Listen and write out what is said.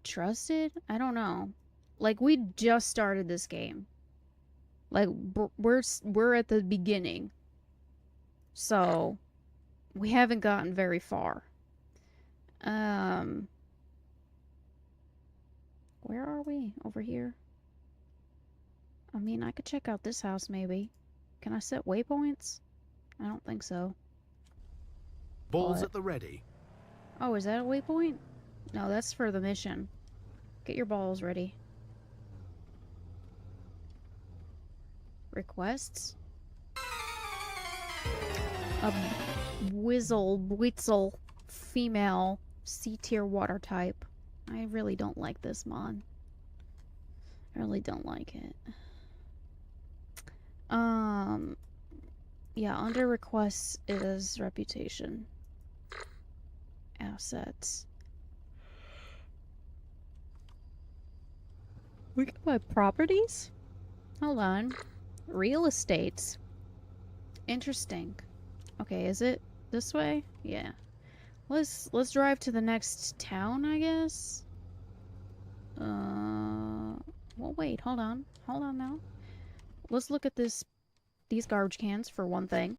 Trusted? I don't know. Like, we just started this game. Like, we're at the beginning. So, we haven't gotten very far. Um, where are we? Over here? I mean, I could check out this house, maybe. Can I set waypoints? I don't think so. Balls But... at the ready. Oh, is that a waypoint? No, that's for the mission. Get your balls ready. Requests? A Bwitzel female C-tier water type. I really don't like this mod. I really don't like it. Yeah, under requests is reputation. Assets. We can buy properties? Hold on. Real estates. Interesting. Okay, is it this way? Yeah. Let's drive to the next town, I guess. Well, wait, hold on. Hold on now. Let's look at these garbage cans for one thing.